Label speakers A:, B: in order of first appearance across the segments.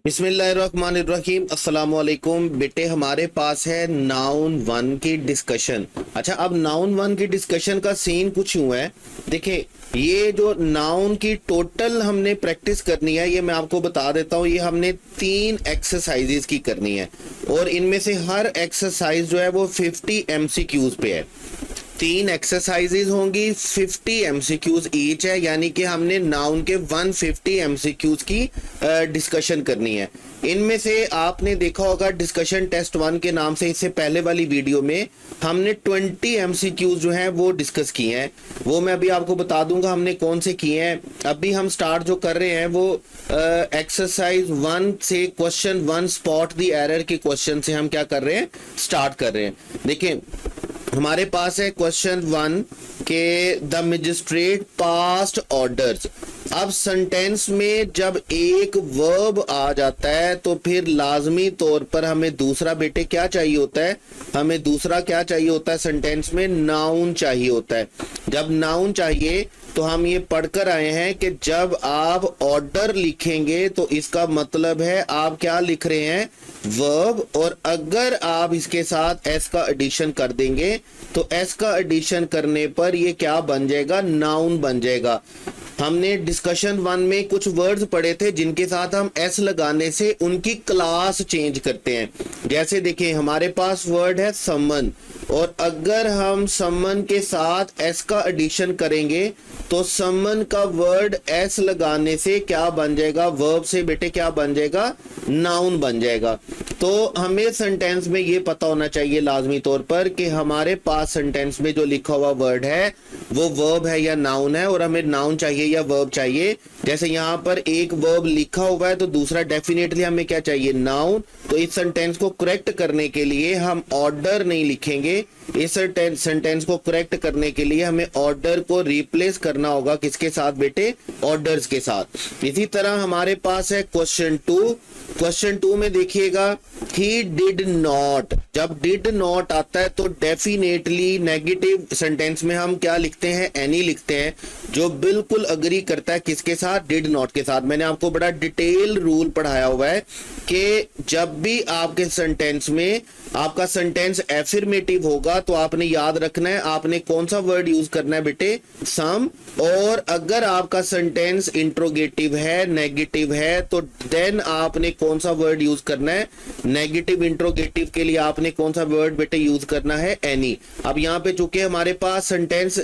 A: बिस्मिल्लाहिर्रहमानिर्रहीम अस्सलाम वालेकुम बेटे। हमारे पास है नाउन वन की डिस्कशन। अच्छा, अब नाउन वन की डिस्कशन का सीन कुछ यूं है। देखिए, ये जो नाउन की टोटल हमने प्रैक्टिस करनी है, ये मैं आपको बता देता हूँ। ये हमने 3 एक्सरसाइजेज की करनी है और इनमें से हर एक्सरसाइज जो है वो 50 MCQs पे है। 3 एक्सरसाइजेज होंगी, 50 MCQs ईच है, यानी कि हमने नाउन के 150 MCQs की डिस्कशन करनी है। इनमें से आपने देखा होगा डिस्कशन टेस्ट 1 के नाम से, इससे पहले वाली वीडियो में हमने 20 MCQs जो हैं वो डिस्कस किए हैं। वो मैं अभी आपको बता दूंगा हमने कौन से किए हैं। अभी हम स्टार्ट जो कर रहे हैं वो एक्सरसाइज 1 से क्वेश्चन 1 स्पॉट द एरर के क्वेश्चन से हम क्या कर रहे हैं, स्टार्ट कर रहे हैं। देखें, हमारे पास है क्वेश्चन 1 के द मजिस्ट्रेट पास्ड ऑर्डर्स। अब सेंटेंस में जब एक वर्ब आ जाता है तो फिर लाजमी तौर पर हमें दूसरा बेटे क्या चाहिए होता है, हमें दूसरा क्या चाहिए होता है, सेंटेंस में नाउन चाहिए होता है। जब नाउन चाहिए तो हम ये पढ़कर आए हैं कि जब आप ऑर्डर लिखेंगे तो इसका मतलब है आप क्या लिख रहे हैं, वर्ब। और अगर आप इसके साथ एस का एडिशन कर देंगे तो एस का एडिशन करने पर ये क्या बन जाएगा, नाउन बन जाएगा। हमने डिस्कशन 1 में कुछ वर्ड्स पढ़े थे जिनके साथ हम एस लगाने से उनकी क्लास चेंज करते हैं। जैसे देखिए, हमारे पास वर्ड है समन, और अगर हम समन के साथ एस का एडिशन करेंगे तो समन का वर्ड एस लगाने से क्या बन जाएगा, वर्ब से बेटे क्या बन जाएगा, नाउन बन जाएगा। तो हमें सेंटेंस में ये पता होना चाहिए लाजमी तौर पर कि हमारे पास सेंटेंस में जो लिखा हुआ वर्ड है वो वर्ब है या नाउन है, और हमें नाउन चाहिए या वर्ब चाहिए। जैसे यहाँ पर एक वर्ब लिखा हुआ है तो दूसरा डेफिनेटली हमें क्या चाहिए, नाउन। तो इस सेंटेंस को करेक्ट करने के लिए हम ऑर्डर नहीं लिखेंगे, इस सेंटेंस को करेक्ट करने के लिए हमें ऑर्डर को रिप्लेस करना होगा किसके साथ बेटे, ऑर्डर्स के साथ। इसी तरह हमारे पास है क्वेश्चन 2। क्वेश्चन 2 में देखिएगा, ही डिड नॉट। जब डिड नॉट आता है तो डेफिनेटली नेगेटिव सेंटेंस में हम क्या लिखते हैं, एनी लिखते हैं, जो बिल्कुल अग्री करता है किसके साथ, डिड नॉट के साथ। मैंने आपको बड़ा डिटेल रूल पढ़ाया हुआ है कि जब भी आपके सेंटेंस में आपका सेंटेंस एफर्मेटिव होगा तो आपने याद रखना है आपने कौन सा वर्ड यूज करना है बेटे, सम। और अगर आपका सेंटेंस इंट्रोगेटिव है, नेगेटिव है, तो देन आपने कौन सा वर्ड यूज करना है, नेगेटिव इंट्रोगेटिव के लिए आपने कौन सा वर्ड बेटे यूज करना है, एनी। अब यहाँ पे चूंकि हमारे पास सेंटेंस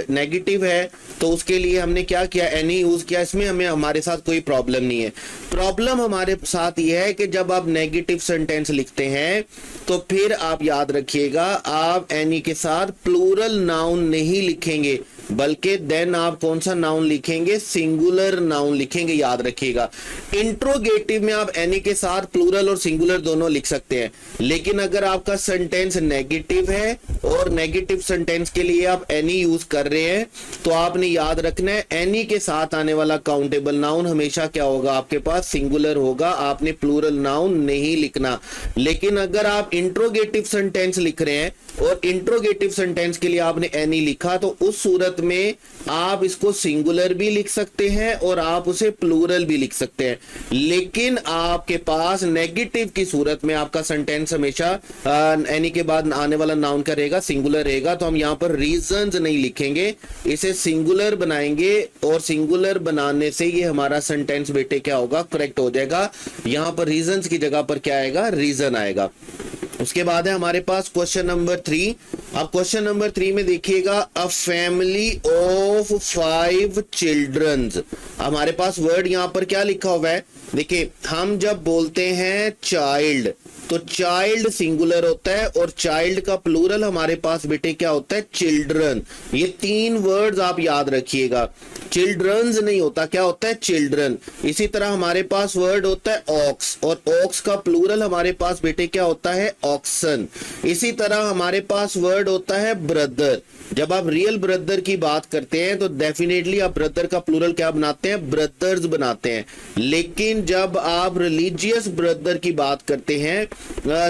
A: नेगेटिव है तो उसके लिए हमने क्या किया, एनी यूज किया। इसमें हमें हमारे साथ कोई प्रॉब्लम नहीं है। प्रॉब्लम हमारे साथ यह है कि जब आप नेगेटिव सेंटेंस लिखते हैं तो फिर आप याद रखिएगा आप एनी के साथ प्लूरल नाउन नहीं लिखेंगे, बल्कि देन आप कौन सा नाउन लिखेंगे, सिंगुलर नाउन लिखेंगे, याद रखिएगा। इंट्रोगेटिव में आप एनी के साथ प्लूरल और सिंगुलर दोनों लिख सकते हैं, लेकिन अगर आपका सेंटेंस नेगेटिव है और नेगेटिव सेंटेंस के लिए आप एनी यूज कर रहे हैं तो आपने याद रखना है एनी के साथ आने वाला काउंटेबल नाउन हमेशा क्या होगा, आपके पास सिंगुलर होगा, आपने प्लूरल नाउन नहीं लिखना। लेकिन अगर आप इंट्रोगेटिव सेंटेंस लिख रहे हैं और इंट्रोगेटिव सेंटेंस के लिए आपने एनी लिखा तो उस सूरत में आप इसको सिंगुलर भी लिख सकते हैं और आप उसे प्लूरल भी लिख सकते हैं। लेकिन आपके पास नेगेटिव की सूरत में आपका सेंटेंस हमेशा एनी के बाद आने वाला नाउन का रहेगा, सिंगुलर रहेगा। तो हम यहाँ पर रीजंस नहीं लिखेंगे, इसे सिंगुलर बनाएंगे और सिंगुलर बनाने से ये हमारा सेंटेंस बेटे क्या होगा, करेक्ट हो जाएगा। यहाँ पर रीजंस की जगह पर क्या आएगा, रीजन आएगा। उसके बाद है हमारे पास क्वेश्चन नंबर 3। अब क्वेश्चन नंबर 3 में देखिएगा, अ फैमिली ऑफ 5 चिल्ड्रंस। हमारे पास वर्ड यहां पर क्या लिखा हुआ है, देखिए हम जब बोलते हैं चाइल्ड तो चाइल्ड सिंगुलर होता है और चाइल्ड का प्लूरल हमारे पास बेटे क्या होता है, चिल्ड्रन। ये 3 वर्ड्स आप याद रखिएगा, चिल्ड्रंस नहीं होता, क्या होता है, चिल्ड्रन। इसी तरह हमारे पास वर्ड होता है ऑक्स, और ऑक्स का प्लूरल हमारे पास बेटे क्या होता है, ऑक्सन। इसी तरह हमारे पास वर्ड होता है ब्रदर, जब आप रियल ब्रदर की बात करते हैं तो डेफिनेटली आप ब्रदर का प्लूरल क्या बनाते हैं, ब्रदर्स बनाते हैं। लेकिन जब आप रिलीजियस ब्रदर की बात करते हैं,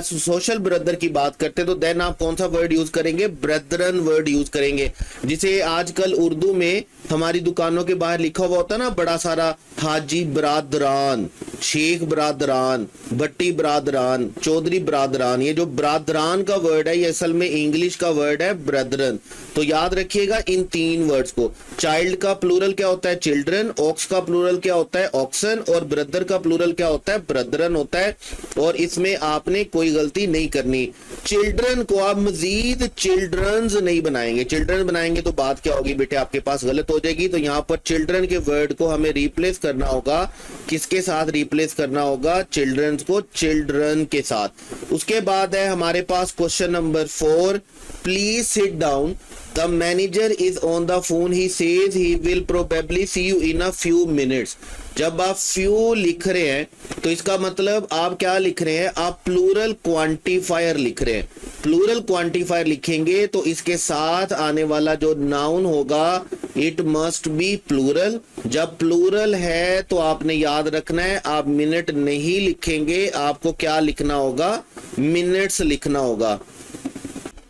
A: सोशल ब्रदर की बात करते हैं, तो देन आप कौन सा वर्ड यूज करेंगे, ब्रदरन वर्ड यूज करेंगे। जिसे आजकल उर्दू में हमारी दुकानों के बाहर लिखा हुआ होता है ना बड़ा सारा, हाजी बरादरान, शेख बरादरान, भट्टी बरादरान, चौधरी बरादरान। ये जो बरादरान का वर्ड है ये असल में इंग्लिश का वर्ड है ब्रदरन। तो याद रखिएगा इन तीन वर्ड्स को। चाइल्ड का प्लूरल क्या होता है, चिल्ड्रन। ऑक्स का प्लूरल क्या होता है, ऑक्सन। और ब्रदर का प्लूरल क्या होता है, ब्रदरन होता है। और इसमें आपने कोई गलती नहीं करनी। चिल्ड्रन को आप मजीद चिल्ड्रंस नहीं बनाएंगे। चिल्ड्रन बनाएंगे तो बात क्या होगी बेटे, आपके पास गलत हो जाएगी। तो यहाँ पर चिल्ड्रन के वर्ड को हमें रिप्लेस करना होगा, किसके साथ रिप्लेस करना होगा, चिल्ड्रंस को चिल्ड्रन के साथ। उसके बाद है हमारे पास question number 4, please sit down, the manager is on the phone, he says he will probably see you in a few minutes. जब आप फ्यू लिख रहे हैं तो इसका मतलब आप क्या लिख रहे हैं, आप प्लूरल क्वांटिफायर लिख रहे हैं। प्लूरल क्वांटिफायर लिखेंगे तो इसके साथ आने वाला जो नाउन होगा इट मस्ट बी प्लूरल। जब प्लूरल है तो आपने याद रखना है आप मिनट नहीं लिखेंगे, आपको क्या लिखना होगा, मिनट्स लिखना होगा।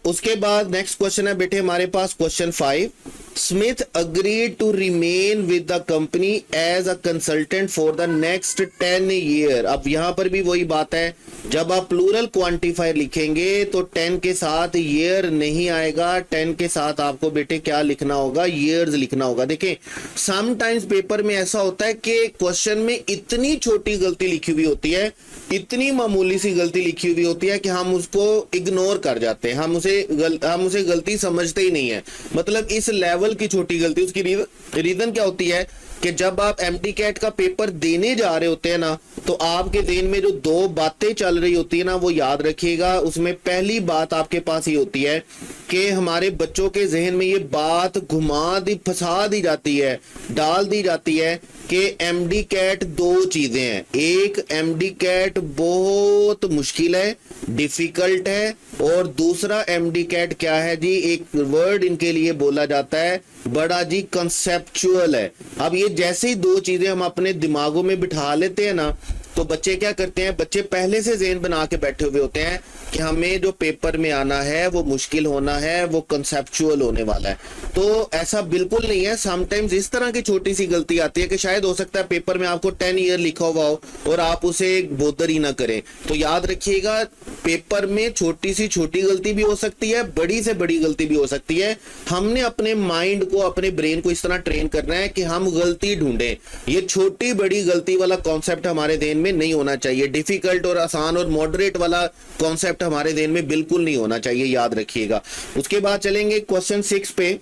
A: उसके बाद नेक्स्ट क्वेश्चन है बेटे हमारे पास question 5, Smith agreed to remain with the company as a consultant for the next 10 year. अब यहां पर भी वही बात है, जब आप प्लूरल क्वांटिफायर लिखेंगे तो 10 के साथ ईयर नहीं आएगा, 10 के साथ आपको बेटे क्या लिखना होगा, ईयर्स लिखना होगा। देखिए समटाइम्स पेपर में ऐसा होता है कि क्वेश्चन में इतनी छोटी गलती लिखी हुई होती है, इतनी मामूली सी गलती लिखी हुई होती है कि हम उसको इग्नोर कर जाते हैं, हम उसे गलती समझते ही नहीं है। मतलब इस लेवल की छोटी गलती। उसकी रीजन क्या होती है कि जब आप एमटी कैट का पेपर देने जा रहे होते हैं ना, तो आपके ज़हन में जो दो बातें चल रही होती है ना, वो याद रखिएगा। उसमें पहली बात आपके पास ये होती है कि हमारे बच्चों के जहन में ये बात फंसा दी जाती है, डाल दी जाती है कि एमडी कैट दो चीजें हैं। एक, एमडी कैट बहुत मुश्किल है, डिफिकल्ट है, और दूसरा एमडी कैट क्या है जी, एक वर्ड इनके लिए बोला जाता है बड़ा जी, कंसेप्चुअल है। अब ये जैसे ही दो चीजें हम अपने दिमागों में बिठा लेते हैं ना, तो बच्चे क्या करते हैं, बच्चे पहले से ज़हन बना के बैठे हुए होते हैं कि हमें जो पेपर में आना है वो मुश्किल होना है, वो कंसेप्चुअल होने वाला है। तो ऐसा बिल्कुल नहीं है। समटाइम्स इस तरह की छोटी सी गलती आती है कि शायद हो सकता है पेपर में आपको 10 ईयर लिखा हुआ हो और आप उसे बोदर ही ना करें। तो याद रखिएगा पेपर में छोटी सी छोटी गलती भी हो सकती है, बड़ी से बड़ी गलती भी हो सकती है। हमने अपने माइंड को, अपने ब्रेन को इस तरह ट्रेन करना है कि हम गलती ढूंढें। ये छोटी बड़ी गलती वाला कॉन्सेप्ट हमारे ध्यान में नहीं होना चाहिए। डिफिकल्ट और आसान और मॉडरेट वाला कॉन्सेप्ट हमारे ध्यान में बिल्कुल नहीं होना चाहिए, याद रखिएगा। उसके बाद चलेंगे क्वेश्चन 6 पे,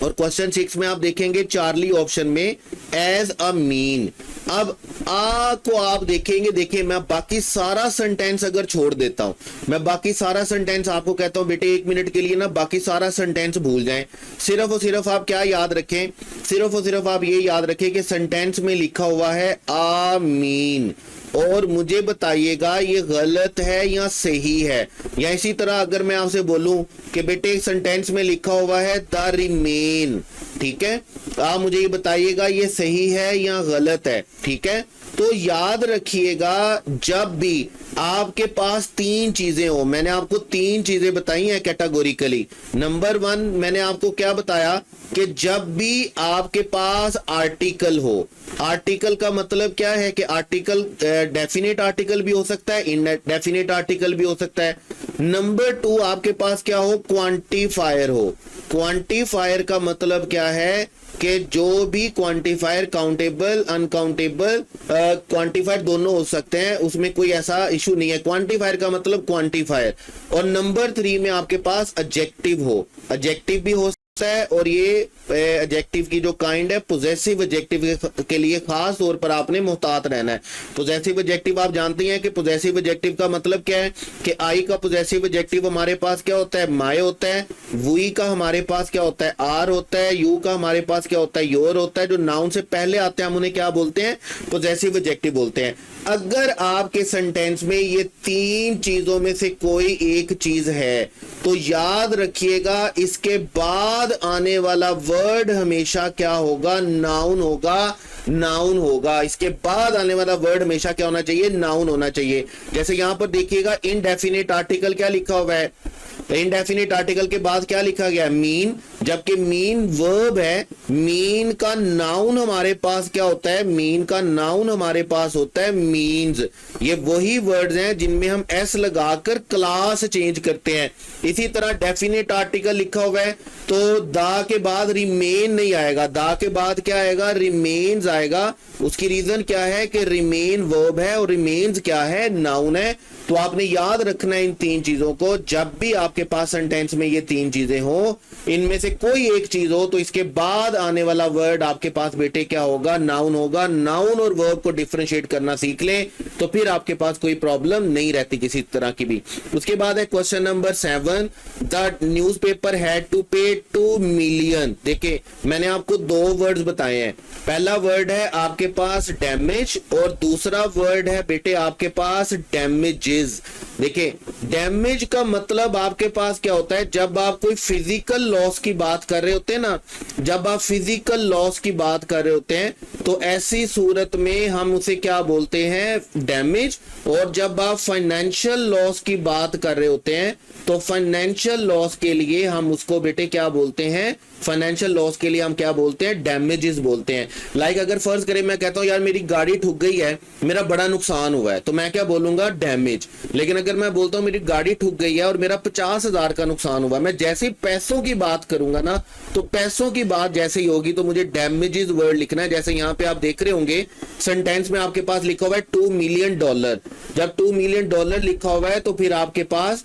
A: और क्वेश्चन 6 में आप देखेंगे चार्ली ऑप्शन में एज अ मीन। अब आ को आप देखेंगे, देखिए मैं बाकी सारा सेंटेंस अगर छोड़ देता हूं, मैं बाकी सारा सेंटेंस आपको कहता हूं बेटे 1 मिनट के लिए ना बाकी सारा सेंटेंस भूल जाएं। सिर्फ और सिर्फ आप क्या याद रखें, सिर्फ और सिर्फ आप ये याद रखें कि सेंटेंस में लिखा हुआ है आ मीन, और मुझे बताइएगा ये गलत है या सही है। या इसी तरह अगर मैं आपसे बोलूं कि बेटे सेंटेंस में लिखा हुआ है द रिमेन, ठीक है, आप मुझे ये बताइएगा ये सही है या गलत है, ठीक है। तो याद रखिएगा जब भी आपके पास 3 चीजें हो, मैंने आपको 3 चीजें बताई हैं कैटेगोरिकली। नंबर 1 मैंने आपको क्या बताया कि जब भी आपके पास आर्टिकल हो, आर्टिकल का मतलब क्या है कि आर्टिकल डेफिनेट आर्टिकल भी हो सकता है, इनडेफिनेट आर्टिकल भी हो सकता है। नंबर 2 आपके पास क्या हो, क्वांटिफायर हो। क्वांटिफायर का मतलब क्या है कि जो भी क्वांटिफायर काउंटेबल, अनकाउंटेबल, क्वांटिफायर दोनों हो सकते हैं, उसमें कोई ऐसा इशू नहीं है। क्वांटिफायर का मतलब क्वांटिफायर। और नंबर 3 में आपके पास एडजेक्टिव हो, एडजेक्टिव भी हो है और ये एडजेक्टिव की जो काइंड है पोजेसिव एडजेक्टिव के लिए खास तौर पर आपने मुहतात रहना है। पोजेसिव एडजेक्टिव आप जानते हैं कि पोजेसिव एडजेक्टिव का मतलब क्या है कि आई का पोजेसिव एडजेक्टिव हमारे पास क्या होता है, माय होता है। वी का हमारे पास क्या होता है, आर होता है। यू का हमारे पास क्या होता है, योर होता है। जो नाउन से पहले आते हैं हम उन्हें क्या बोलते हैं, पोजेसिव एडजेक्टिव बोलते हैं। अगर आपके सेंटेंस में ये तीन चीजों में से कोई एक चीज है तो याद रखिएगा इसके बाद आने वाला वर्ड हमेशा क्या होगा, नाउन होगा। नाउन होगा, इसके बाद आने वाला वर्ड हमेशा क्या होना चाहिए, नाउन होना चाहिए। जैसे यहां पर देखिएगा इनडेफिनिट आर्टिकल क्या लिखा हुआ है, इनडेफिनिट आर्टिकल के बाद क्या लिखा गया, मीन। जबकि मीन वर्ब है, मीन का नाउन हमारे पास क्या होता है, मीन का नाउन हमारे पास होता है मीन्स। ये वही वर्ड्स हैं जिनमें हम एस लगाकर क्लास चेंज करते हैं। इसी तरह डेफिनेट आर्टिकल लिखा हुआ है तो दा के बाद रिमेन नहीं आएगा, दा के बाद क्या आएगा, रिमेन्स आएगा। उसकी रीजन क्या है कि रिमेन वर्ब है और रिमेन्स क्या है, नाउन है। तो आपने याद रखना है इन तीन चीजों को। जब भी आपके पास सेंटेंस में ये तीन चीजें हो, इनमें से कोई एक चीज हो तो इसके बाद आने वाला वर्ड आपके पास बेटे क्या होगा, नाउन होगा। नाउन और वर्ब को डिफरेंशिएट करना सीख लें तो फिर आपके पास कोई प्रॉब्लम नहीं रहती किसी तरह की भी। उसके बाद है question number 7, the newspaper had to pay 2 million. देखिए मैंने आपको दो वर्ड्स बताए हैं। पहला वर्ड है आपके पास डैमेज और दूसरा वर्ड है बेटे आपके पास डैमेजेस। देखिए डैमेज का मतलब आपके पास क्या होता है, जब आप कोई फिजिकल लॉस की बात कर रहे होते हैं ना, जब आप फिजिकल लॉस की बात कर रहे होते हैं तो ऐसी सूरत में हम उसे क्या बोलते हैं, डैमेज। और जब आप फाइनेंशियल लॉस की बात कर रहे होते हैं तो फाइनेंशियल लॉस के लिए हम उसको बेटे क्या बोलते हैं, फाइनेंशियल लॉस के लिए हम क्या बोलते हैं, डैमेजेस बोलते हैं। लाइक अगर फर्ज करें मैं कहता हूं यार मेरी गाड़ी ठुक गई है, मेरा बड़ा नुकसान हुआ है, तो मैं क्या बोलूंगा, डैमेज। लेकिन अगर मैं बोलता हूं मेरी गाड़ी ठुक गई है और मेरा 50,000 का नुकसान हुआ, मैं जैसे ही पैसों की बात करूंगा ना, तो पैसों की बात जैसे ही होगी तो मुझे डैमेजेस वर्ड लिखना है। जैसे यहां पे आप देख रहे होंगे सेंटेंस में आपके पास लिखा हुआ है $2 मिलियन। जब $2 मिलियन लिखा हुआ है तो फिर आपके पास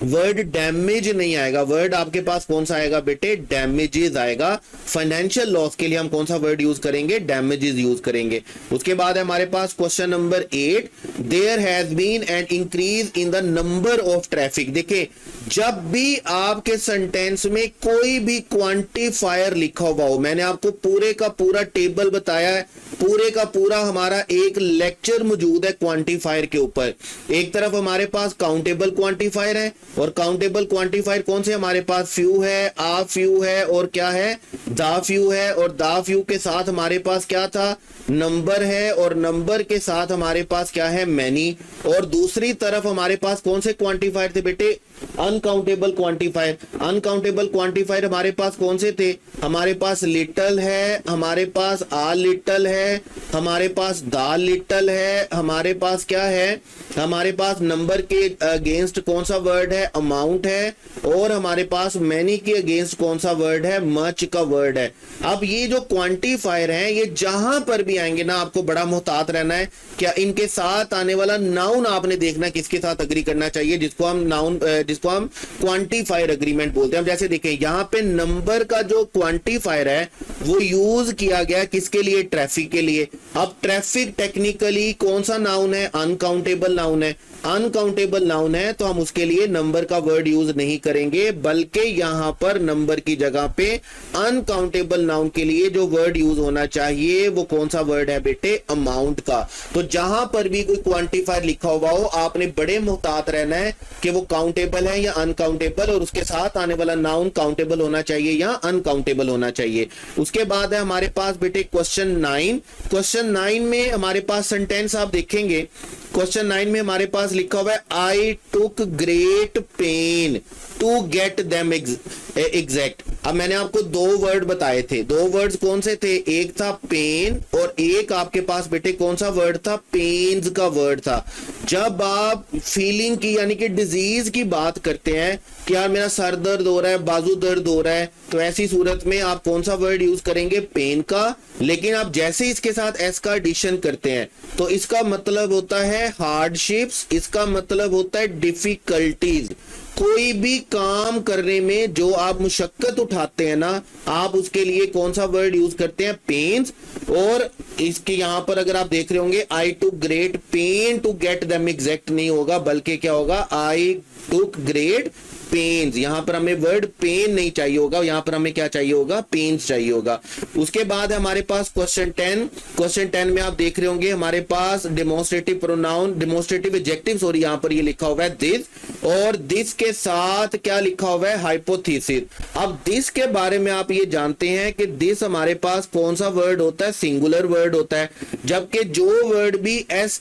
A: वर्ड डैमेज नहीं आएगा। वर्ड आपके पास कौन सा आएगा बेटे, डैमेजेस आएगा। फाइनेंशियल लॉस के लिए हम कौन सा वर्ड यूज करेंगे, डैमेजेस यूज करेंगे। उसके बाद है हमारे पास question number 8, there has been an increase in the number of traffic. देखिए जब भी आपके सेंटेंस में कोई भी क्वांटिफायर लिखा हुआ हो, मैंने आपको पूरे का पूरा टेबल बताया है, पूरे का पूरा हमारा एक लेक्चर मौजूद है क्वांटिफायर के ऊपर। एक तरफ हमारे पास काउंटेबल क्वांटिफायर है और काउंटेबल क्वांटिफायर कौन से हमारे पास, फ्यू है, आ फ्यू है और क्या है, दा फ्यू है। और दा फ्यू के साथ हमारे पास क्या था, नंबर है और नंबर के साथ हमारे पास क्या है, मैनी। और दूसरी तरफ हमारे पास कौन से क्वांटिफायर थे बेटे, अनकाउंटेबल क्वांटिफायर। अनकाउंटेबल क्वांटिफायर हमारे पास कौन से थे, हमारे पास लिटल है, हमारे पास आ लिटल है, हमारे पास दा लिटल है, हमारे पास क्या है, हमारे पास नंबर के अगेंस्ट कौन सा वर्ड है, अमाउंट है। और हमारे पास मैनी के अगेंस्ट कौन सा वर्ड है, मच का वर्ड है। अब ये जो क्वांटिफायर हैं ये जहां पर भी आएंगे ना आपको बड़ा मुहतात रहना है। क्या इनके साथ आने वाला नाउन आपने देखना किसके साथ अग्री करना चाहिए, जिसको हम नाउन जिसको हम क्वांटिफायर अग्रीमेंट बोलते हैं। अब जैसे देखें यहाँ पे नंबर का जो क्वांटिफायर है वो यूज किया गया किसके लिए, ट्रैफिक के लिए। अब ट्रैफिक टेक्निकली कौन सा नाउन है, अनकाउंटेबल नाउन है। अनकाउंटेबल नाउन है तो हम उसके लिए नंबर का वर्ड यूज नहीं करेंगे, बल्कि यहां पर नंबर की जगह पे अनकाउंटेबल नाउन के लिए जो वर्ड यूज होना चाहिए वो कौन सा वर्ड है बेटे, अमाउंट का। तो जहां पर भी कोई क्वांटिफायर लिखा हुआ हो आपने बड़े मुहतात रहना है कि वो काउंटेबल है या अनकाउंटेबल, और उसके साथ आने वाला नाउन काउंटेबल होना चाहिए या अनकाउंटेबल होना चाहिए। उसके बाद है हमारे पास बेटे क्वेश्चन 9। क्वेश्चन 9 में हमारे पास सेंटेंस आप देखेंगे, क्वेश्चन 9 में हमारे पास लिखा हुआ है I took great pain to get them exact. अब मैंने आपको दो वर्ड बताए थे, दो वर्ड्स कौन से थे, एक था पेन और एक आपके पास बेटे कौन सा वर्ड था, पेन्स का वर्ड था। जब आप फीलिंग की यानी कि डिजीज की बात करते हैं कि यार मेरा सर दर्द हो रहा है, बाजू दर्द हो रहा है, तो ऐसी सूरत में आप कौन सा वर्ड यूज करेंगे, पेन का। लेकिन आप जैसे इसके साथ एस का एडिशन करते हैं तो इसका मतलब होता है हार्डशिप्स, इसका मतलब होता है डिफिकल्टीज। कोई भी काम करने में जो आप मुशक्कत उठाते हैं ना, आप उसके लिए कौन सा वर्ड यूज करते हैं? पेन्स। और इसके यहां पर अगर आप देख रहे होंगे, I to great pain to get them exact नहीं होगा, बल्कि क्या होगा? I took great pains. यहां पर हमें वर्ड पेन नहीं चाहिए होगा, यहां पर हमें क्या चाहिए होगा? पेन्स चाहिए होगा। उसके बाद हमारे पास क्वेश्चन 10। क्वेश्चन 10 में आप देख रहे होंगे हमारे पास demonstrative pronoun, demonstrative adjective, sorry यहां पर ये लिखा हुआ है दिस, और दिस के साथ क्या लिखा हुआ है? हाइपोथेसिस। अब दिस के बारे में आप ये जानते हैं कि दिस हमारे पास कौन सा वर्ड होता है? सिंगुलर वर्ड होता है, जबकि जो वर्ड भी एस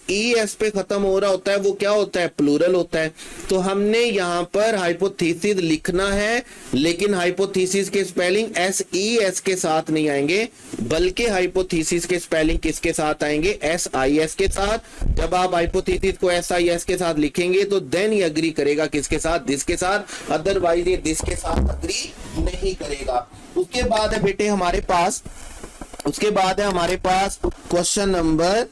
A: पे खत्म हो रहा होता है वो क्या होता है? प्लूरल होता है। तो हमने यहां पर हाइपोथेसिस लिखना है, लेकिन हाइपोथेसिस के स्पेलिंग एस के साथ नहीं आएंगे, बल्कि हाइपोथेसिस के स्पेलिंग किसके साथ आएंगे? SIS के साथ। जब आप हाइपोथेसिस को SIS के साथ लिखेंगे तो देन ये अग्री करेगा किसके साथ? दिस के साथ, अदरवाइज ये दिस के साथ अग्री नहीं करेगा। उसके बाद है बेटे हमारे पास, उसके बाद है हमारे पास क्वेश्चन नंबर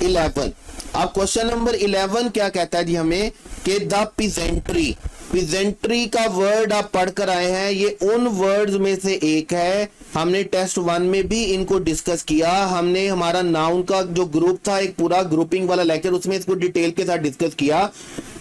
A: 11। अब क्वेश्चन नंबर 11 क्या कहता है जी हमें? कि द पिजेंट्री, पिजेंट्री का वर्ड आप पढ़कर आए हैं, ये उन वर्ड्स में से एक है। हमने टेस्ट 1 में भी इनको डिस्कस किया। हमने हमारा नाउन का जो ग्रुप था, एक पूरा ग्रुपिंग वाला लेक्चर, उसमें इसको डिटेल के साथ डिस्कस किया।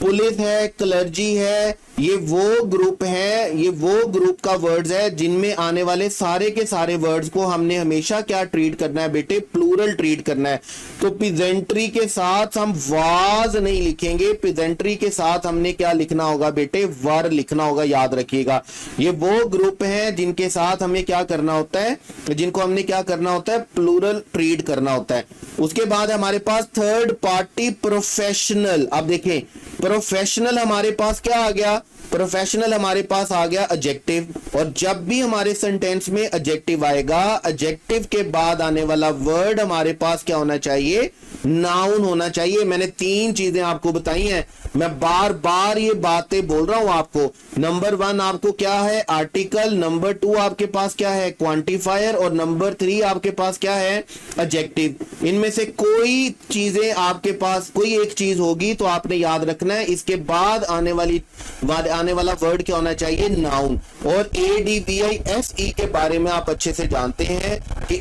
A: पुलिस है, क्लर्जी है, ये वो ग्रुप है, ये वो ग्रुप का वर्ड्स है जिनमें आने वाले सारे के सारे वर्ड्स को हमने हमेशा क्या ट्रीट करना है बेटे? प्लूरल ट्रीट करना है। तो पिजेंट्री के साथ हम वाज नहीं लिखेंगे, पिजेंट्री के साथ हमने क्या लिखना होगा बेटे? वर लिखना होगा, याद रखिएगा। ये वो ग्रुप है जिनके साथ हमें क्या करना होता है? जिनको हमने क्या करना होता है? प्लूरल ट्रीट करना होता है। उसके बाद हमारे पास थर्ड पार्टी प्रोफेशनल। अब देखें, प्रोफेशनल हमारे पास क्या आ गया? प्रोफेशनल हमारे पास आ गया एडजेक्टिव, और जब भी हमारे सेंटेंस में एडजेक्टिव आएगा, एडजेक्टिव के बाद आने वाला वर्ड हमारे पास क्या होना चाहिए? नाउन होना चाहिए। मैंने 3 चीजें आपको बताई हैं, मैं बार बार ये बातें बोल रहा हूं आपको। नंबर 1 आपको क्या है? आर्टिकल। नंबर 2 आपके पास क्या है? क्वांटिफायर। और नंबर 3 आपके पास क्या है? एडजेक्टिव। इनमें से कोई चीजें आपके पास, कोई एक चीज होगी तो आपने याद रखना है। इसके बाद आने वाला वर्ड क्या होना चाहिए? नाउन। और ADVISE के बारे में आप अच्छे से जानते हैं कि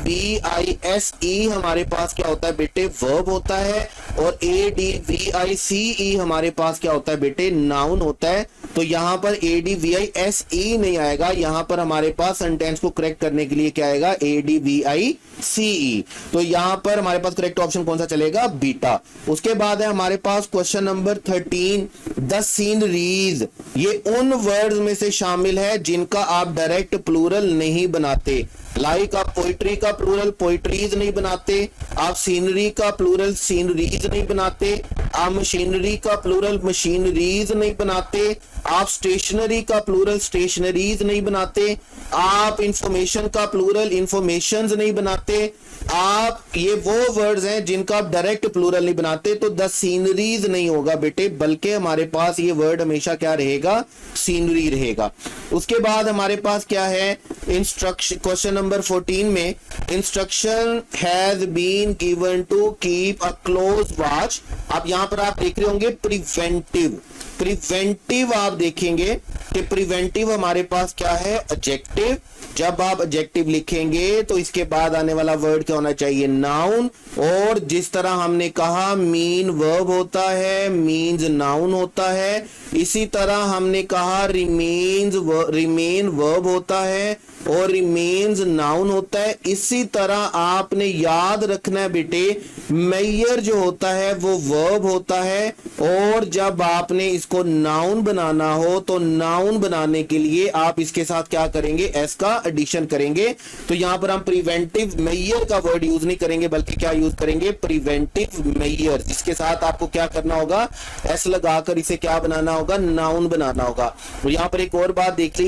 A: ADVISE हमारे पास क्या होता है बेटे? वर्ब होता है। और ADVICE हमारे पास क्या होता है बेटे? नाउन होता है। तो यहां पर ADVISE नहीं आएगा, यहां पर हमारे पास सेंटेंस को करेक्ट करने के लिए क्या आएगा? ADVICE। तो यहां पर हमारे पास करेक्ट ऑप्शन कौन सा चलेगा? बीटा। उसके बाद है हमारे पास क्वेश्चन नंबर 13, द सीनरीज। ये उन वर्ड्स में से शामिल है जिनका आप डायरेक्ट प्लूरल नहीं बनाते। लाइक आप पोइट्री का प्लूरल पोइट्रीज नहीं बनाते, आप सीनरी का प्लूरल सीनरीज नहीं बनाते, आप मशीनरी का प्लूरल मशीनरीज नहीं बनाते, आप स्टेशनरी का प्लूरल स्टेशनरीज नहीं बनाते, आप इंफॉर्मेशन का प्लूरल इंफॉर्मेशंस नहीं बनाते। आप ये वो वर्ड्स हैं जिनका आप डायरेक्ट प्लूरल नहीं बनाते। तो द सीनरीज नहीं होगा बेटे, बल्कि हमारे पास ये वर्ड हमेशा क्या रहेगा? सीनरी रहेगा। उसके बाद हमारे पास क्या है? इंस्ट्रक्शन। क्वेश्चन नंबर 14 में instruction has been given to keep a close watch. अब यहां पर आप देख रहे होंगे प्रिवेंटिव। प्रिवेंटिव आप देखेंगे कि प्रिवेंटिव हमारे पास क्या है? एडजेक्टिव। जब आप एडजेक्टिव लिखेंगे तो इसके बाद आने वाला वर्ड क्या होना चाहिए? नाउन। और जिस तरह हमने कहा मीन वर्ब होता है, मीन्स नाउन होता है, इसी तरह हमने कहा रिमेन वर्ब होता है और रिमेन्स नाउन होता है। इसी तरह आपने याद रखना है बेटे, मेयर जो होता है वो वर्ब होता है, और जब आपने इसको नाउन बनाना हो तो नाउन बनाने के लिए आप इसके साथ क्या करेंगे? एस का एडिशन करेंगे। तो यहां पर हम प्रिवेंटिव मेयर का वर्ड यूज नहीं करेंगे, बल्कि क्या यूज करेंगे? Preventive mayor. इसके साथ आपको क्या करना होगा? एस लगाकर इसे क्या बनाना होगा? नाउन बनाना होगा। तो यहां पर एक और बात देख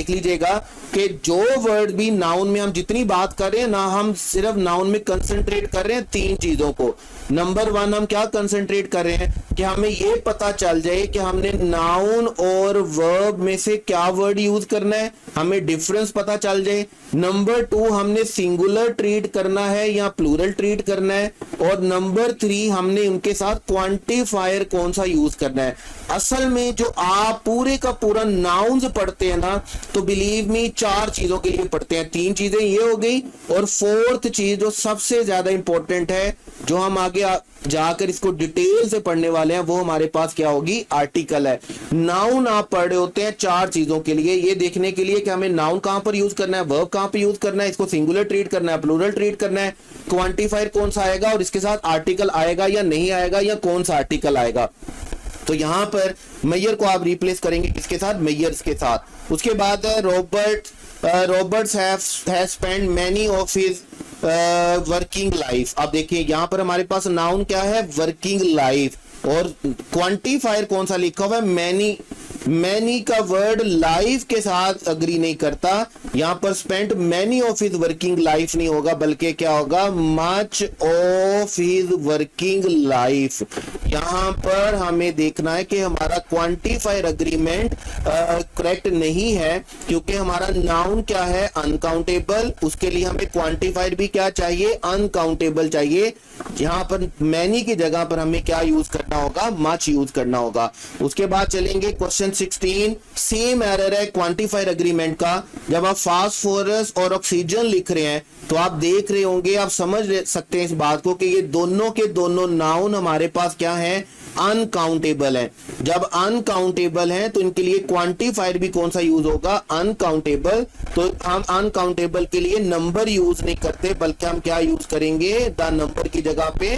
A: लीजिएगा कि जो दो वर्ड भी नाउन में हम जितनी बात कर रहे हैं ना, हम सिर्फ नाउन में कंसंट्रेट कर रहे हैं तीन चीजों को। नंबर वन, हम क्या कंसंट्रेट कर रहे हैं कि हमें ये पता चल जाए कि हमने नाउन और वर्ब में से क्या वर्ड यूज करना है, हमें डिफरेंस पता चल जाए। नंबर टू, हमने सिंगुलर ट्रीट करना है या प्लूरल ट्रीट करना है। और नंबर थ्री, हमने उनके साथ क्वांटिफायर कौन सा यूज करना है। असल में जो आप पूरे का पूरा नाउन्स पढ़ते हैं ना, तो बिलीव मी चार चीजों के लिए पढ़ते हैं। तीन चीजें ये हो गई, और फोर्थ चीज जो सबसे ज्यादा इंपॉर्टेंट है, जो हम आगे जाकर इसको डिटेल से पढ़ने वाले हैं, वो हमारे पास क्या होगी, आर्टिकल है। नाउन आप पढ़ रहे होते हैं चार चीजों के लिए, ये देखने के लिए कि हमें नाउन कहां पर यूज करना है, वर्ब कहां पर यूज करना है, इसको सिंगुलर ट्रीट करना है, प्लूरल ट्रीट करना है, क्वांटिफायर कौन सा आएगा और इसके साथ आर्टिकल आएगा या नहीं आएगा, या कौन सा आर्टिकल आएगा। तो यहां पर मेयर को आप रिप्लेस करेंगे किसके साथ, मेयर्स के साथ। उसके बाद है Roberts have spent many of his working life. अब देखिए यहां पर हमारे पास नाउन क्या है, वर्किंग लाइफ, और क्वांटिफायर कौन सा लिखा हुआ है, मैनी। मैनी का वर्ड लाइफ के साथ अग्री नहीं करता, यहां पर spent many of his working life नहीं होगा, बल्कि क्या होगा, much of his working life. यहां पर हमें देखना है कि हमारा क्वांटिफायर अग्रीमेंट करेक्ट नहीं है, क्योंकि हमारा नाउन क्या है, अनकाउंटेबल, उसके लिए हमें क्वांटिफायर भी क्या चाहिए, अनकाउंटेबल चाहिए। यहां पर मैनी की जगह पर हमें क्या यूज करना होगा, मच यूज करना होगा। उसके बाद चलेंगे क्वेश्चन 16, सेम एरर है क्वांटिफायर अग्रीमेंट का। जब आप फास्फोरस और ऑक्सीजन लिख रहे हैं तो आप देख रहे होंगे, आप समझ सकते हैं इस बात को कि ये दोनों के दोनों नाउन हमारे पास क्या है, अनकाउंटेबल है। जब अनकाउंटेबल है तो इनके लिए क्वांटिफायर भी कौन सा यूज होगा, अनकाउंटेबल। तो हम अनकाउंटेबल के लिए नंबर यूज नहीं करते, बल्कि हम क्या यूज करेंगे, द नंबर की जगह पे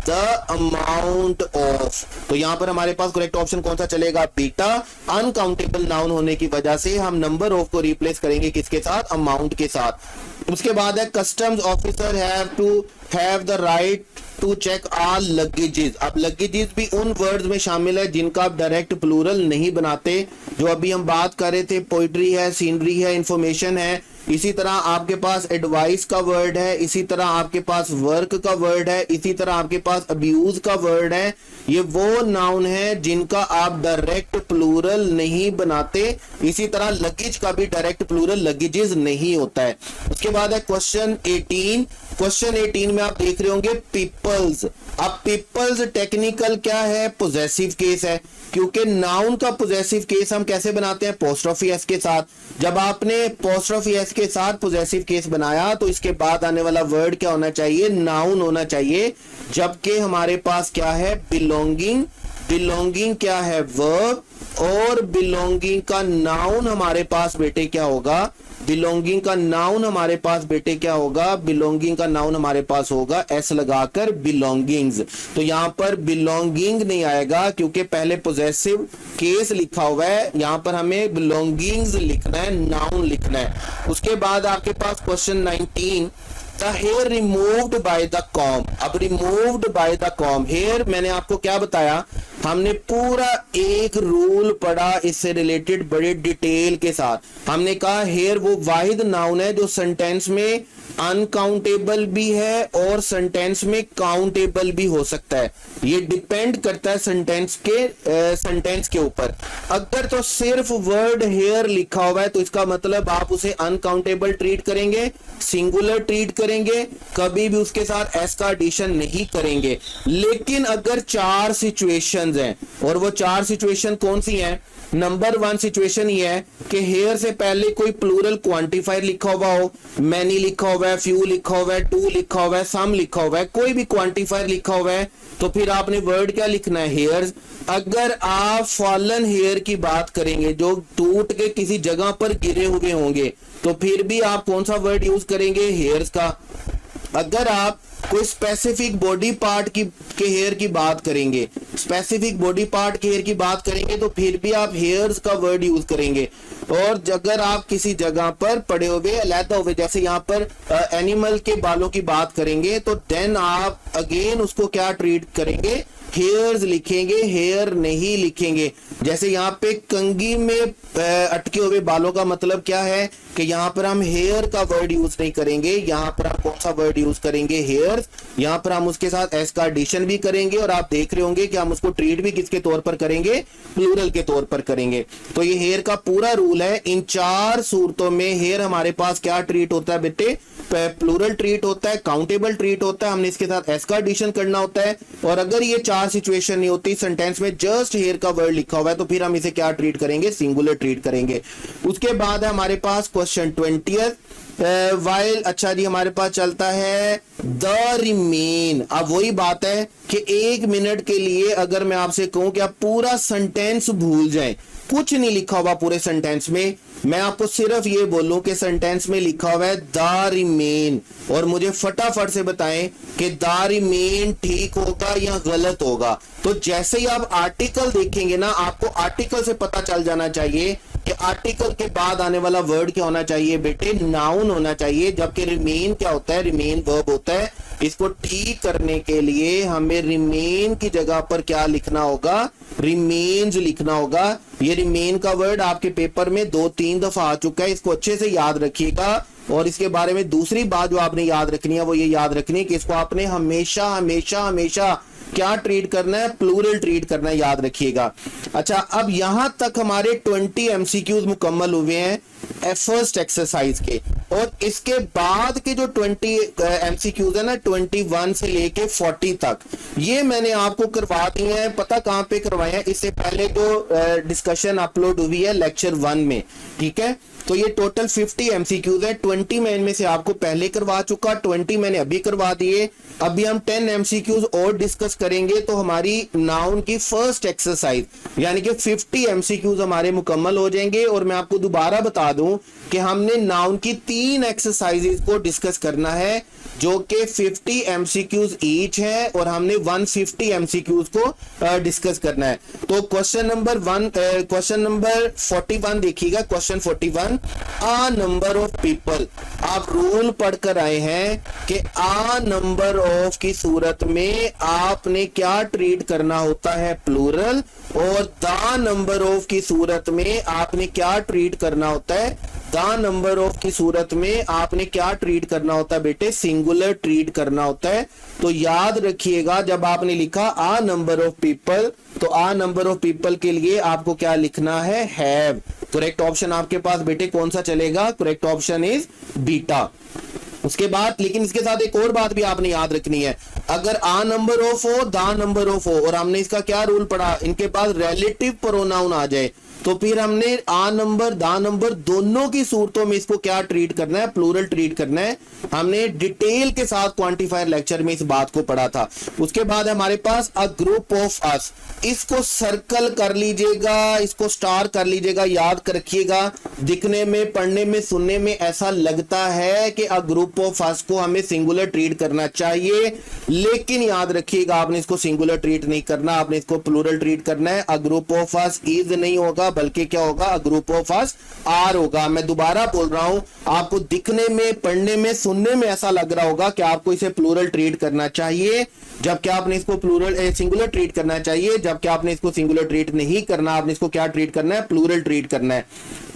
A: द अमाउंट ऑफ। तो यहां पर हमारे पास करेक्ट ऑप्शन कौन सा चलेगा, बीटा। अनकाउंटेबल नाउन होने की वजह से हम नंबर ऑफ को रिप्लेस करेंगे किसके साथ, अमाउंट के साथ। उसके बाद है customs officer have to have the right to check all luggages. अब लगेजेस भी उन वर्ड्स में शामिल है जिनका आप डायरेक्ट प्लूरल नहीं बनाते। जो अभी हम बात कर रहे थे, पोइट्री है, सीनरी है, इंफॉर्मेशन है, इसी तरह आपके पास एडवाइस का वर्ड है, इसी तरह आपके पास वर्क का वर्ड है, इसी तरह आपके पास अब्यूज का वर्ड है। ये वो नाउन है जिनका आप डायरेक्ट प्लूरल नहीं बनाते। इसी तरह लगेज का भी डायरेक्ट प्लूरल लगेजेस नहीं होता है। उसके बाद है क्वेश्चन 18। क्वेश्चन 18 में आप देख रहे होंगे पीपल्स। अब पीपल्स टेक्निकल क्या है, पोजेसिव केस है, क्योंकि नाउन का पोजेसिव केस हम कैसे बनाते हैं, पोस्ट्रोफी एस के साथ। जब आपने पोस्ट्रोफी एस के साथ पोजेसिव केस बनाया तो इसके बाद आने वाला वर्ड क्या होना चाहिए, नाउन होना चाहिए। जबकि हमारे पास क्या है, बिलोंगिंग। बिलोंगिंग क्या है, वर्ब, और बिलोंगिंग का नाउन हमारे पास बेटे क्या होगा, बिलोंगिंग का नाउन हमारे पास बेटे क्या होगा, बिलोंगिंग का नाउन हमारे पास होगा एस लगाकर बिलोंगिंग्स। तो यहां पर बिलोंगिंग नहीं आएगा क्योंकि पहले पोजेसिव केस लिखा हुआ है, यहां पर हमें बिलोंगिंग्स लिखना है, नाउन लिखना है। उसके बाद आपके पास question 19, the hair removed by the comb. अब removed by the comb, here मैंने आपको क्या बताया, हमने पूरा एक रूल पढ़ा इससे रिलेटेड बड़े डिटेल के साथ। हमने कहा हेयर वो वाहिद नाउन है जो सेंटेंस में अनकाउंटेबल भी है और सेंटेंस में काउंटेबल भी हो सकता है। ये डिपेंड करता है सेंटेंस के ऊपर। अगर तो सिर्फ वर्ड हेयर लिखा हुआ है तो इसका मतलब आप उसे अनकाउंटेबल ट्रीट करेंगे, सिंगुलर ट्रीट करेंगे, कभी भी उसके साथ एस का एडिशन नहीं करेंगे। लेकिन अगर चार सिचुएशंस हैं, और वो चार सिचुएशन कौन सी हैं, नंबर 1 सिचुएशन ये है कि हेयर से पहले कोई प्लूरल क्वांटिफायर लिखा हुआ हो, मैनी लिखा हुआ है, फ्यू लिखा हुआ है, टू लिखा हुआ है, सम लिखा हुआ है, कोई भी क्वांटिफायर लिखा हुआ है, तो फिर आपने वर्ड क्या लिखना है, हेयर्स। अगर आप फॉलन हेयर की बात करेंगे जो टूट के किसी जगह पर गिरे हुए होंगे, तो फिर भी आप कौन सा वर्ड यूज करेंगे, हेयर्स का। अगर आप कोई स्पेसिफिक बॉडी पार्ट की के हेयर की बात करेंगे, स्पेसिफिक बॉडी पार्ट के हेयर की बात करेंगे तो फिर भी आप हेयर्स का वर्ड यूज करेंगे। और अगर आप किसी जगह पर पड़े हुए अलहदा हुए, जैसे यहाँ पर एनिमल के बालों की बात करेंगे, तो देन आप अगेन उसको क्या ट्रीट करेंगे, हेयर्स लिखेंगे, हेयर नहीं लिखेंगे। जैसे यहाँ पे कंघी में अटके हुए बालों का मतलब क्या है कि यहाँ पर हम हेयर का वर्ड यूज नहीं करेंगे, यहाँ पर हम कौन सा वर्ड यूज करेंगे, हेयर्स। यहाँ पर हम उसके साथ एस का एडिशन भी करेंगे और आप देख रहे होंगे कि हम उसको ट्रीट भी किसके तौर पर करेंगे, प्लूरल के तौर पर करेंगे। तो ये हेयर का पूरा रूल है। इन 4 सूरतों में हेयर हमारे पास क्या ट्रीट होता है बेटे, प्लूरल ट्रीट होता है, काउंटेबल ट्रीट होता है, हमने इसके साथ एस का एडिशन करना होता है। और अगर ये 4 सिचुएशन नहीं होती, सेंटेंस में जस्ट हेयर का वर्ड लिखा हुआ है, तो फिर हम इसे क्या ट्रीट करेंगे, सिंगुलर ट्रीट करेंगे। उसके बाद है हमारे पास क्वेश्चन 20 वाइल। अच्छा जी, हमारे पास चलता है द रिमेन। अब वही बात है कि 1 मिनट के लिए अगर मैं आपसे कहूं कि आप पूरा सेंटेंस भूल जाएं, कुछ नहीं लिखा हुआ पूरे सेंटेंस में, मैं आपको सिर्फ ये बोलूं कि सेंटेंस में लिखा हुआ है द रिमेन, और मुझे फटाफट से बताएं कि द रिमेन ठीक होगा या गलत होगा। तो जैसे ही आप आर्टिकल देखेंगे ना, आपको आर्टिकल से पता चल जाना चाहिए कि आर्टिकल के बाद आने वाला वर्ड क्या होना चाहिए बेटे, नाउन होना चाहिए। जबकि रिमेन क्या होता है, रिमेन वर्ब होता है। इसको ठीक करने के लिए हमें रिमेन की जगह पर क्या लिखना होगा, रिमेन्स लिखना होगा। ये रिमेन का वर्ड आपके पेपर में 2-3 दफा आ चुका है, इसको अच्छे से याद रखिएगा। और इसके बारे में दूसरी बात जो आपने याद रखनी है वो ये याद रखनी है कि इसको आपने हमेशा हमेशा हमेशा क्या ट्रीट करना है, प्लूरल ट्रीट करना है, याद रखिएगा। अच्छा, अब यहां तक हमारे 20 एमसीक्यूज मुकम्मल हुए हैं फर्स्ट एक्सरसाइज के। और इसके बाद के जो 20 एमसीक्यूज है ना, 21 से लेके 40 तक, ये मैंने आपको करवा दिए हैं। पता कहां पे करवाए हैं, इससे पहले जो डिस्कशन अपलोड हुई है लेक्चर 1 में, ठीक है। तो ये टोटल 50 एमसीक्यूज है। 20 मैं इनमें से आपको पहले करवा चुका, 20 मैंने अभी करवा दिए। अभी हम 10 एमसीक्यूज और डिस्कस करेंगे तो हमारी नाउन की फर्स्ट एक्सरसाइज यानी कि 50 एमसीक्यूज हमारे मुकम्मल हो जाएंगे। और मैं आपको दोबारा बता दूं कि हमने नाउन की 3 एक्सरसाइजेज को डिस्कस करना है जो कि 50 एमसीक्यूज ईच है, और हमने 150 एमसीक्यूज को डिस्कस करना है। तो क्वेश्चन नंबर 41 देखिएगा। Question 41, a number of people. आप रूल पढ़कर आए हैं कि आ नंबर ऑफ की सूरत में आपने क्या ट्रीट करना होता है, प्लूरल, और द नंबर ऑफ की सूरत में आपने क्या ट्रीट करना होता है, द नंबर ऑफ की सूरत में आपने क्या ट्रीट करना होता है बेटे, सिंगुलर ट्रीट करना होता है। तो याद रखिएगा, जब आपने लिखा आ नंबर ऑफ पीपल, तो आ नंबर ऑफ पीपल के लिए आपको क्या लिखना है, हैव। करेक्ट ऑप्शन आपके पास बेटे कौन सा चलेगा, करेक्ट ऑप्शन इज बीटा। उसके बाद लेकिन इसके साथ एक और बात भी आपने याद रखनी है, अगर आ नंबर ऑफ हो, द नंबर ऑफ हो, और हमने इसका क्या रूल पढ़ा, इनके पास रिलेटिव प्रोनाउन आ जाए, तो फिर हमने आ नंबर दा नंबर दोनों की सूरतों में इसको क्या ट्रीट करना है, प्लूरल ट्रीट करना है। हमने डिटेल के साथ क्वांटिफायर लेक्चर में इस बात को पढ़ा था। उसके बाद हमारे पास अ ग्रुप ऑफ अस, इसको सर्कल कर लीजिएगा, इसको स्टार कर लीजिएगा, याद रखिएगा। दिखने में, पढ़ने में, सुनने में ऐसा लगता है कि अ ग्रुप ऑफ अस को हमें सिंगुलर ट्रीट करना चाहिए, लेकिन याद रखिएगा आपने इसको सिंगुलर ट्रीट नहीं करना, आपने इसको प्लूरल ट्रीट करना है। A group of us is नहीं होगा, बल्कि क्या होगा, a group of us are होगा। मैं दोबारा बोल रहा हूं, आपको दिखने में, पढ़ने में, सुनने में ऐसा लग रहा होगा कि आपको इसे प्लूरल ट्रीट करना चाहिए, जबकि आपने इसको प्लूरल सिंगुलर ट्रीट करना चाहिए, जबकि आपने इसको सिंगुलर ट्रीट नहीं करना, आपने इसको क्या ट्रीट करना है, प्लूरल ट्रीट करना है।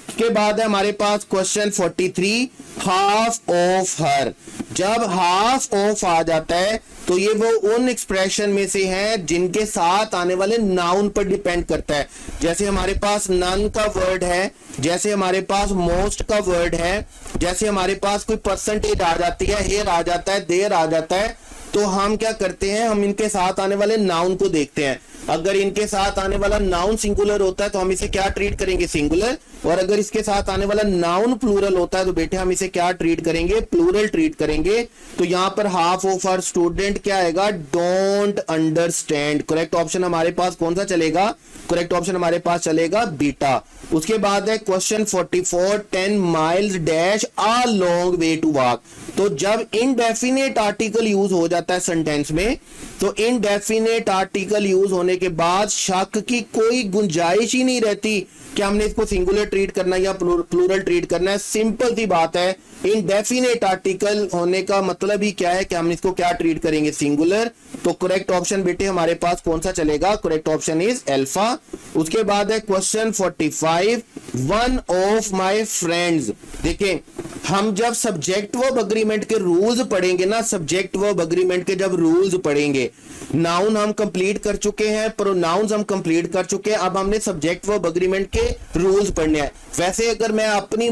A: उसके बाद है हमारे पास क्वेश्चन 43, हाफ ऑफ हर। जब हाफ ऑफ आ जाता है तो ये वो उन एक्सप्रेशन में से है जिनके साथ आने वाले नाउन पर डिपेंड करता है। जैसे हमारे पास नन का वर्ड है, जैसे हमारे पास मोस्ट का वर्ड है, जैसे हमारे पास कोई परसेंटेज आ जाती है, हेयर आ जाता है, देयर आ जाता है, तो हम क्या करते हैं, हम इनके साथ आने वाले नाउन को देखते हैं। अगर इनके साथ आने वाला नाउन सिंगुलर होता है तो हम इसे क्या ट्रीट करेंगे, सिंगुलर। और अगर इसके साथ आने वाला नाउन प्लूरल होता है तो बेटे हम इसे क्या ट्रीट करेंगे, प्लूरल ट्रीट करेंगे। तो यहां पर हाफ ऑफ आवर स्टूडेंट क्या आएगा, डोंट अंडरस्टैंड। करेक्ट ऑप्शन हमारे पास कौन सा चलेगा, करेक्ट ऑप्शन हमारे पास चलेगा बीटा। उसके बाद है question 44, 10 miles dash a long way to walk. तो जब इनडेफिनेट आर्टिकल यूज हो जाता है सेंटेंस में, तो इनडेफिनेट आर्टिकल यूज होने के बाद शक की कोई गुंजाइश ही नहीं रहती कि हमने इसको सिंगुलर ट्रीट करना है या प्लूरल ट्रीट करना है। सिंपल सी बात है, इनडेफिनेट आर्टिकल होने का मतलब ही क्या है कि हम इसको क्या ट्रीट करेंगे, सिंगुलर। तो करेक्ट ऑप्शन बेटे हमारे पास कौन सा चलेगा, करेक्ट ऑप्शन इज अल्फा। उसके बाद है question 45, one of my friends. देखें, हम जब सब्जेक्ट वर्ब अग्रीमेंट के रूल्स पढ़ेंगे ना, सब्जेक्ट वर्ब अग्रीमेंट के जब रूल्स पढ़ेंगे, नाउन हम कंप्लीट कर चुके हैं, प्रोनाउंस हम कंप्लीट कर चुके हैं, अब हमने सब्जेक्ट वर्ब अग्रीमेंट के रूल्स पढ़ने हैं। वैसे अगर मैं अपनी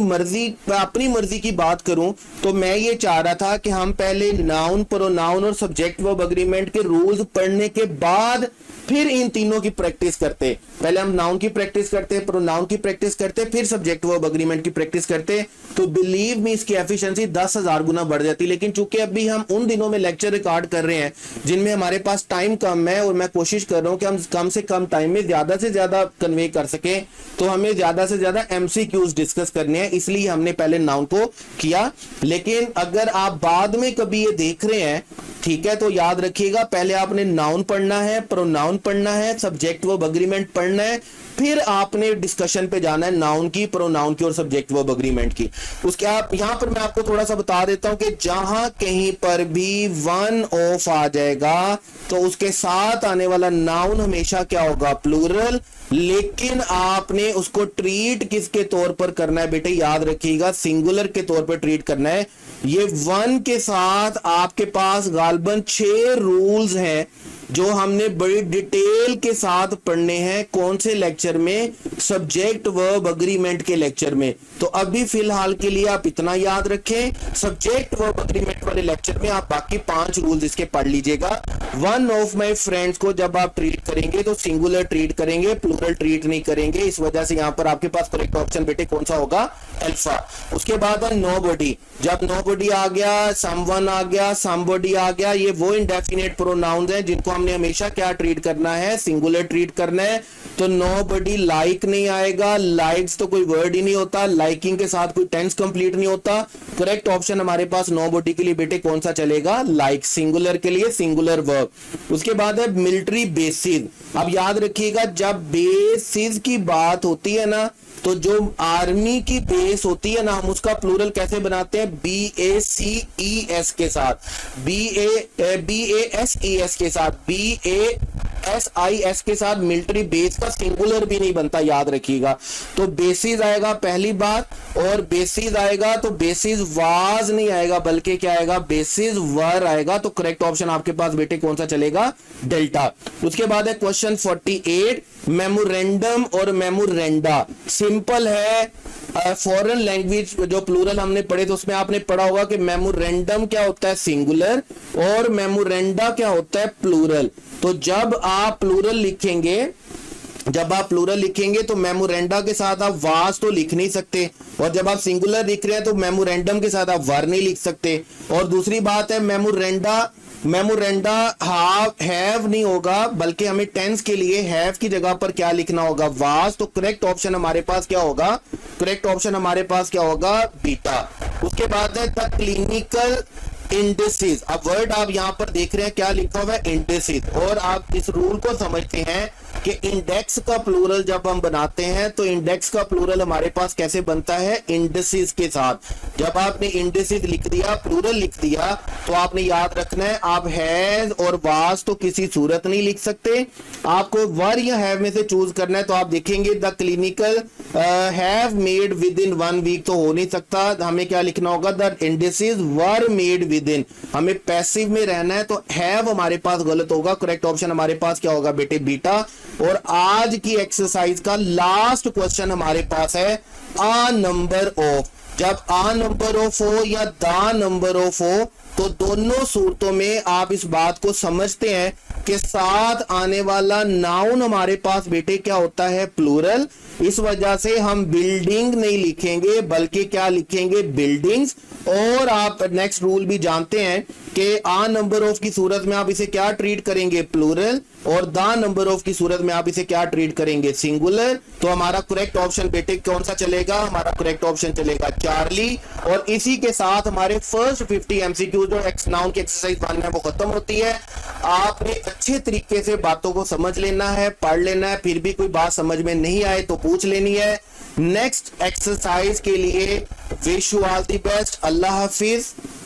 A: मर्जी की बात करूं तो मैं ये चाह रहा था कि हम पहले नाउन, प्रोनाउन और सब्जेक्ट वर्ब अग्रीमेंट के रूल्स पढ़ने के बाद फिर इन तीनों की प्रैक्टिस करते। पहले हम नाउन की प्रैक्टिस करते, प्रोनाउन की प्रैक्टिस करते, फिर सब्जेक्ट वर्ब अग्रीमेंट की प्रैक्टिस करते, तो बिलीव मी इसकी एफिशिएंसी 10,000 गुना बढ़ जाती। लेकिन चूंकि अभी हम उन दिनों में लेक्चर रिकॉर्ड कर रहे हैं जिनमें हमारे पास टाइम कम है, और मैं कोशिश कर रहा हूं कि हम कम से कम टाइम में ज्यादा से ज्यादा कन्वे कर सके, तो हमें ज्यादा से ज्यादा एमसीक्यूज डिस्कस करने हैं, इसलिए हमने पहले नाउन को किया। लेकिन अगर आप बाद में कभी ये देख रहे हैं, ठीक है, तो याद रखिएगा पहले आपने नाउन पढ़ना है, प्रोनाउन पढ़ना है, सब्जेक्ट वर्ब अग्रीमेंट पढ़ना है, फिर आपने डिस्कशन पे जाना है नाउन की, प्रोनाउन की और सब्जेक्ट वर्ब अग्रीमेंट की। उसके आप यहां पर मैं आपको थोड़ा सा बता देता हूं कि जहां कहीं पर भी वन ऑफ आ जाएगा तो उसके साथ आने वाला नाउन हमेशा क्या होगा, प्लूरल। लेकिन आपने उसको ट्रीट किसके तौर पर करना है बेटे, याद रखिएगा सिंगुलर के तौर पर ट्रीट करना है। ये वन के साथ आपके पास गालबन 6 रूल्स हैं जो हमने बड़ी डिटेल के साथ पढ़ने हैं। कौन से लेक्चर में, सब्जेक्ट वर्ब अग्रीमेंट के लेक्चर में। तो अभी फिलहाल के लिए आप इतना याद रखें, सब्जेक्ट वर्ब अग्रीमेंट वाले लेक्चर में आप बाकी 5 रूल्स इसके पढ़ लीजिएगा। वन ऑफ माय फ्रेंड्स को जब आप ट्रीट करेंगे तो सिंगुलर ट्रीट करेंगे, प्लूरल ट्रीट नहीं करेंगे। इस वजह से यहां पर आपके पास करेक्ट ऑप्शन बेटे कौन सा होगा, अल्फा। उसके बाद है नोबडी। जब नोबडी आ गया, समवन आ गया, समबडी आ गया, ये वो इंडेफिनेट प्रोनाउंस हैं जिनको हमने हमेशा क्या ट्रीट करना है, सिंगुलर ट्रीट करना है। तो नोबडी लाइक नहीं आएगा, लाइक्स तो कोई वर्ड ही नहीं होता, लाइकिंग के साथ कोई टेंस कंप्लीट नहीं होता। करेक्ट ऑप्शन हमारे पास नोबडी के लिए बेटे कौन सा चलेगा, लाइक, सिंगुलर के लिए सिंगुलर वर्ब। उसके बाद है मिलिट्री बेसिस। अब याद रखिएगा जब बेसिस की बात होती है ना, तो जो आर्मी की बेस होती है ना, हम उसका प्लूरल कैसे बनाते हैं, BACES के साथ, BASES के साथ, BASIS के साथ मिलिट्री बेस का सिंगुलर भी नहीं बनता, याद रखिएगा। तो बेसिस आएगा पहली बात, और बेसिस आएगा तो बेसिस वाज नहीं आएगा, बल्कि क्या आएगा, बेसिस वर आएगा। तो करेक्ट ऑप्शन आपके पास बेटे कौन सा चलेगा, डेल्टा। उसके बाद है क्वेश्चन 48, मेमोरेंडम और मेमोरेंडा। सिंपल है, फॉरेन लैंग्वेज जो प्लूरल हमने पढ़े तो उसमें आपने पढ़ा होगा कि मेमोरेंडम क्या होता है, सिंगुलर, और मेमोरेंडा क्या होता है, प्लूरल। तो जब आप प्लूरल लिखेंगे तो मेमोरेंडा के साथ आप वास तो लिख नहीं सकते, और जब आप सिंगुलर लिख रहे हैं तो मेमोरेंडम के साथ आप वर नहीं लिख सकते। और दूसरी बात है मेमोरेंडा हैव नहीं होगा, बल्कि हमें टेंस के लिए हैव की जगह पर क्या लिखना होगा, वास। तो करेक्ट ऑप्शन हमारे पास क्या होगा, करेक्ट ऑप्शन हमारे पास क्या होगा, बीटा। उसके बाद है द क्लिनिकल इंडिसेस। अब वर्ड आप यहां पर देख रहे हैं क्या लिखा हुआ है, इंडिसेस। और आप इस रूल को समझते हैं कि इंडेक्स का प्लूरल जब हम बनाते हैं तो इंडेक्स का प्लूरल हमारे पास कैसे बनता है, इंडिसेस के साथ। जब आपने इंडिसेस लिख दिया, प्लूरल लिख दिया, तो आपने याद रखना है आप हैज और वाज तो किसी सूरत नहीं लिख सकते, आपको वर या हैव में से चूज करना है। तो आप देखेंगे the clinical have made within 1 week तो हो नहीं सकता, हमें क्या लिखना होगा, the indices were made within. हमें पैसिव में रहना है तो हैव हमारे पास गलत होगा, करेक्ट ऑप्शन हमारे पास क्या होगा बेटे, बीटा। और आज की एक्सरसाइज का लास्ट क्वेश्चन हमारे पास है आ नंबर ऑफ। जब आ नंबर ऑफ हो या द नंबर ऑफ हो तो दोनों सूरतों में आप इस बात को समझते हैं के साथ आने वाला नाउन हमारे पास बेटे क्या होता है, प्लूरल। इस वजह से हम बिल्डिंग नहीं लिखेंगे बल्कि क्या लिखेंगे, बिल्डिंग्स। और आप नेक्स्ट रूल भी जानते हैं कि आ नंबर ऑफ की सूरत में आप इसे क्या ट्रीट करेंगे, प्लूरल, और द नंबर ऑफ की सूरत में आप इसे क्या ट्रीट करेंगे, सिंगुलर। तो हमारा करेक्ट ऑप्शन बेटे कौन सा चलेगा, हमारा करेक्ट ऑप्शन चलेगा चार्ली। और इसी के साथ हमारे फर्स्ट 50 एमसीक्यू जो एक्स नाउन की एक्सरसाइज 1 है वो खत्म होती है। आपने अच्छे तरीके से बातों को समझ लेना है, पढ़ लेना है, फिर भी कोई बात समझ में नहीं आए तो पूछ लेनी है। नेक्स्ट एक्सरसाइज के लिए wish you all the best. Allah Hafiz.